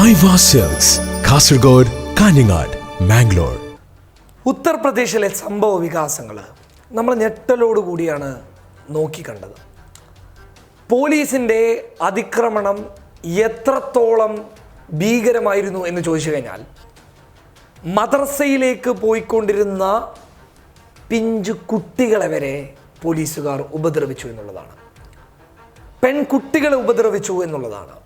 Aiwa silks, Kasaragod, Kanhangad, Mangalore. ഉത്തർപ്രദേശിലെ സംഭവ വികാസങ്ങൾ നമ്മൾ ഞെട്ടലോടുകൂടിയാണ് നോക്കിക്കണ്ടത്. പോലീസിൻ്റെ അതിക്രമണം എത്രത്തോളം ഭീകരമായിരുന്നു എന്ന് ചോദിച്ചു കഴിഞ്ഞാൽ, മദ്രസയിലേക്ക് പോയിക്കൊണ്ടിരുന്ന പിഞ്ചു കുട്ടികളെ വരെ പോലീസുകാർ ഉപദ്രവിച്ചു എന്നുള്ളതാണ്. പെൺകുട്ടികളെ ഉപദ്രവിച്ചു എന്നുള്ളതാണ്.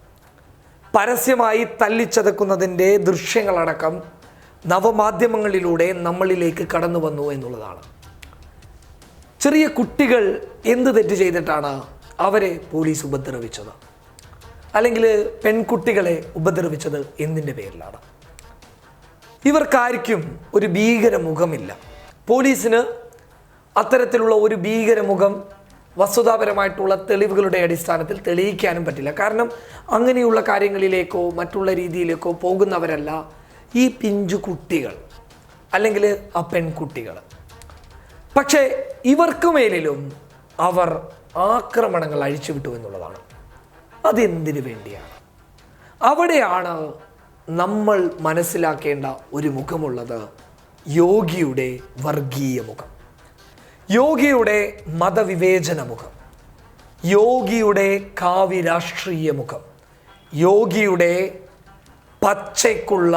പരസ്യമായി തല്ലിച്ചതക്കുന്നതിൻ്റെ ദൃശ്യങ്ങളടക്കം നവമാധ്യമങ്ങളിലൂടെ നമ്മളിലേക്ക് കടന്നു വന്നു എന്നുള്ളതാണ്. ചെറിയ കുട്ടികൾ എന്ത് തെറ്റ് ചെയ്തിട്ടാണ് അവരെ പോലീസ് ഉപദ്രവിച്ചത്, അല്ലെങ്കിൽ പെൺകുട്ടികളെ ഉപദ്രവിച്ചത് എന്തിൻ്റെ പേരിലാണ്? ഇവർക്കാർക്കും ഒരു ഭീകരമുഖമില്ല. പോലീസിന് അത്തരത്തിലുള്ള ഒരു ഭീകരമുഖം വസ്തുതാപരമായിട്ടുള്ള തെളിവുകളുടെ അടിസ്ഥാനത്തിൽ തെളിയിക്കാനും പറ്റില്ല. കാരണം അങ്ങനെയുള്ള കാര്യങ്ങളിലേക്കോ മറ്റുള്ള രീതിയിലേക്കോ പോകുന്നവരല്ല ഈ പിഞ്ചു കുട്ടികൾ, അല്ലെങ്കിൽ ആ പെൺകുട്ടികൾ. പക്ഷേ ഇവർക്ക് മേലിലും അവർ ആക്രമണങ്ങൾ അഴിച്ചുവിട്ടു എന്നുള്ളതാണ്. അതെന്തിനു വേണ്ടിയാണ്? അവിടെയാണ് നമ്മൾ മനസ്സിലാക്കേണ്ട ഒരു മുഖമുള്ളത്. യോഗിയുടെ വർഗീയ മുഖം, യോഗിയുടെ മതവിവേചന മുഖം, യോഗിയുടെ കാവ്യരാഷ്ട്രീയ മുഖം, യോഗിയുടെ പച്ചയ്ക്കുള്ള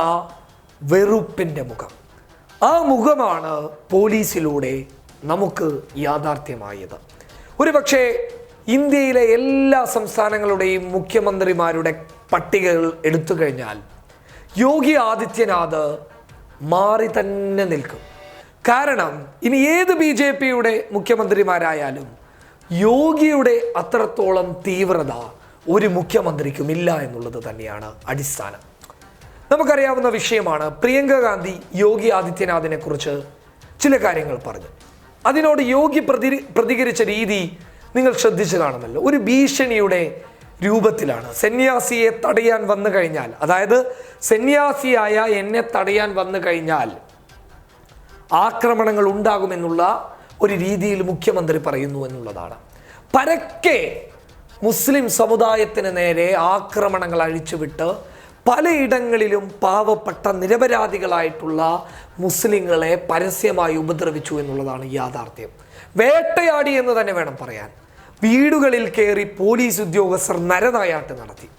വെറുപ്പിൻ്റെ മുഖം. ആ മുഖമാണ് പോലീസിലൂടെ നമുക്ക് യാഥാർത്ഥ്യമായത്. ഒരുപക്ഷെ ഇന്ത്യയിലെ എല്ലാ സംസ്ഥാനങ്ങളുടെയും മുഖ്യമന്ത്രിമാരുടെ പട്ടികകൾ എടുത്തു കഴിഞ്ഞാൽ യോഗി ആദിത്യനാഥ് മാറി തന്നെ നിൽക്കും. കാരണം ഇനി ഏത് BJP-യുടെ മുഖ്യമന്ത്രിമാരായാലും യോഗിയുടെ അത്രത്തോളം തീവ്രത ഒരു മുഖ്യമന്ത്രിക്കും ഇല്ല എന്നുള്ളത് തന്നെയാണ് അടിസ്ഥാനം. നമുക്കറിയാവുന്ന വിഷയമാണ്. പ്രിയങ്ക ഗാന്ധി യോഗി ആദിത്യനാഥിനെ കുറിച്ച് ചില കാര്യങ്ങൾ പറഞ്ഞു. അതിനോട് യോഗി പ്രതികരിച്ച രീതി നിങ്ങൾ ശ്രദ്ധിച്ചു കാണുമല്ലോ. ഒരു ഭീഷണിയുടെ രൂപത്തിലാണ്. സന്യാസിയെ തടയാൻ വന്നു കഴിഞ്ഞാൽ, അതായത് സന്യാസിയായ എന്നെ തടയാൻ വന്നു കഴിഞ്ഞാൽ ആക്രമണങ്ങൾ ഉണ്ടാകുമെന്നുള്ള ഒരു രീതിയിൽ മുഖ്യമന്ത്രി പറയുന്നു എന്നുള്ളതാണ്. പരക്കെ മുസ്ലിം സമുദായത്തിന് നേരെ ആക്രമണങ്ങൾ അഴിച്ചുവിട്ട് പലയിടങ്ങളിലും പാവപ്പെട്ട നിരപരാധികളായിട്ടുള്ള മുസ്ലിങ്ങളെ പരസ്യമായി ഉപദ്രവിച്ചു എന്നുള്ളതാണ് യാഥാർത്ഥ്യം. വേട്ടയാടി എന്ന് തന്നെ വേണം പറയാൻ. വീടുകളിൽ കയറി പോലീസ് ഉദ്യോഗസ്ഥർ നരനായാട്ട് നടത്തി.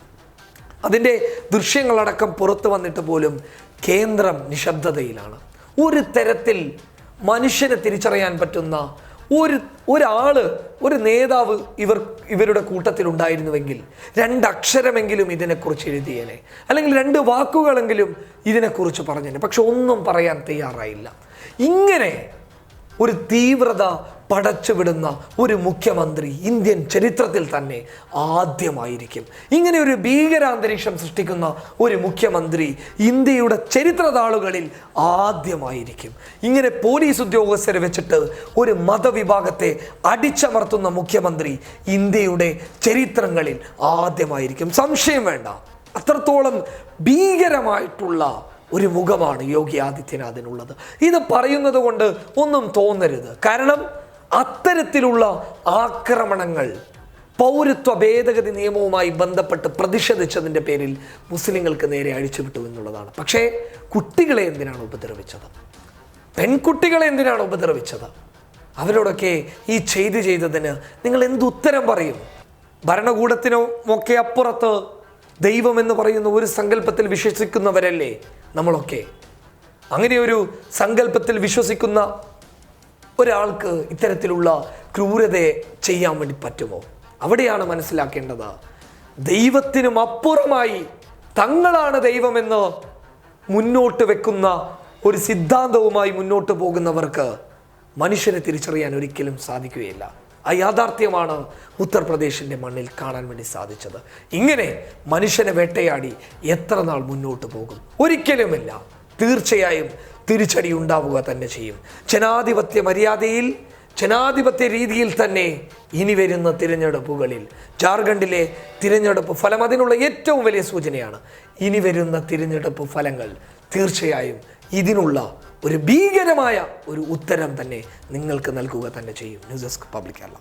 അതിൻ്റെ ദൃശ്യങ്ങളടക്കം പുറത്തു വന്നിട്ട് പോലും കേന്ദ്രം നിശബ്ദതയിലാണ്. ഒരു തരത്തിൽ മനുഷ്യനെ തിരിച്ചറിയാൻ പറ്റുന്ന ഒരു നേതാവ് ഇവരുടെ കൂട്ടത്തിൽ ഉണ്ടായിരുന്നുവെങ്കിൽ രണ്ടക്ഷരമെങ്കിലും ഇതിനെക്കുറിച്ച് എഴുതിയേനെ, അല്ലെങ്കിൽ രണ്ട് വാക്കുകളെങ്കിലും ഇതിനെക്കുറിച്ച് പറഞ്ഞേനെ. പക്ഷെ ഒന്നും പറയാൻ തയ്യാറായില്ല. ഇങ്ങനെ ഒരു തീവ്രത പടച്ചുവിടുന്ന ഒരു മുഖ്യമന്ത്രി ഇന്ത്യൻ ചരിത്രത്തിൽ തന്നെ ആദ്യമായിരിക്കും. ഇങ്ങനെ ഒരു ഭീകരാന്തരീക്ഷം സൃഷ്ടിക്കുന്ന ഒരു മുഖ്യമന്ത്രി ഇന്ത്യയുടെ ചരിത്രതാളുകളിൽ ആദ്യമായിരിക്കും. ഇങ്ങനെ പോലീസ് ഉദ്യോഗസ്ഥരെ വെച്ചിട്ട് ഒരു മതവിഭാഗത്തെ അടിച്ചമർത്തുന്ന മുഖ്യമന്ത്രി ഇന്ത്യയുടെ ചരിത്രങ്ങളിൽ ആദ്യമായിരിക്കും. സംശയം വേണ്ട. അത്രത്തോളം ഭീകരമായിട്ടുള്ള ഒരു മുഖമാണ് യോഗി ആദിത്യനാഥിനുള്ളത്. ഇത് പറയുന്നത് കൊണ്ട് ഒന്നും തോന്നരുത്. കാരണം അത്തരത്തിലുള്ള ആക്രമണങ്ങൾ പൗരത്വ ഭേദഗതി നിയമവുമായി ബന്ധപ്പെട്ട് പ്രതിഷേധിച്ചതിൻ്റെ പേരിൽ മുസ്ലിങ്ങൾക്ക് നേരെ അഴിച്ചുവിട്ടു എന്നുള്ളതാണ്. പക്ഷേ കുട്ടികളെ എന്തിനാണ് ഉപദ്രവിച്ചത്? പെൺകുട്ടികളെ എന്തിനാണ് ഉപദ്രവിച്ചത്? അവരോടൊക്കെ ഈ ചെയ്തതിന് നിങ്ങൾ എന്തുത്തരം പറയും? ഭരണകൂടത്തിനും ഒക്കെ അപ്പുറത്ത് ദൈവം എന്ന് പറയുന്ന ഒരു സങ്കല്പത്തിൽ വിശ്വസിക്കുന്നവരല്ലേ നമ്മളൊക്കെ. അങ്ങനെ ഒരു സങ്കല്പത്തിൽ വിശ്വസിക്കുന്ന ഒരാൾക്ക് ഇത്തരത്തിലുള്ള ക്രൂരതയെ ചെയ്യാൻ വേണ്ടി പറ്റുമോ? അവിടെയാണ് മനസ്സിലാക്കേണ്ടത്. ദൈവത്തിനും അപ്പുറമായി തങ്ങളാണ് ദൈവമെന്ന് മുന്നോട്ട് വെക്കുന്ന ഒരു സിദ്ധാന്തവുമായി മുന്നോട്ട് പോകുന്നവർക്ക് മനുഷ്യനെ തിരിച്ചറിയാൻ ഒരിക്കലും സാധിക്കുകയില്ല. ആ യാഥാർത്ഥ്യമാണ് ഉത്തർപ്രദേശിൻ്റെ മണ്ണിൽ കാണാൻ വേണ്ടി സാധിച്ചത്. ഇങ്ങനെ മനുഷ്യനെ വേട്ടയാടി എത്ര നാൾ മുന്നോട്ട് പോകും? ഒരിക്കലുമില്ല. തീർച്ചയായും തിരിച്ചടി ഉണ്ടാവുക തന്നെ ചെയ്യും. ജനാധിപത്യ മര്യാദയിൽ, ജനാധിപത്യ രീതിയിൽ തന്നെ ഇനി വരുന്ന തിരഞ്ഞെടുപ്പുകളിൽ ജാർഖണ്ഡിലെ തിരഞ്ഞെടുപ്പ് ഫലം അതിനുള്ള ഏറ്റവും വലിയ സൂചനയാണ്. ഇനി വരുന്ന തിരഞ്ഞെടുപ്പ് ഫലങ്ങൾ തീർച്ചയായും ഇതിനുള്ള ഒരു ഭീകരമായ ഒരു ഉത്തരം തന്നെ നിങ്ങൾക്ക് നൽകുക തന്നെ ചെയ്യും. News desk public Kerala.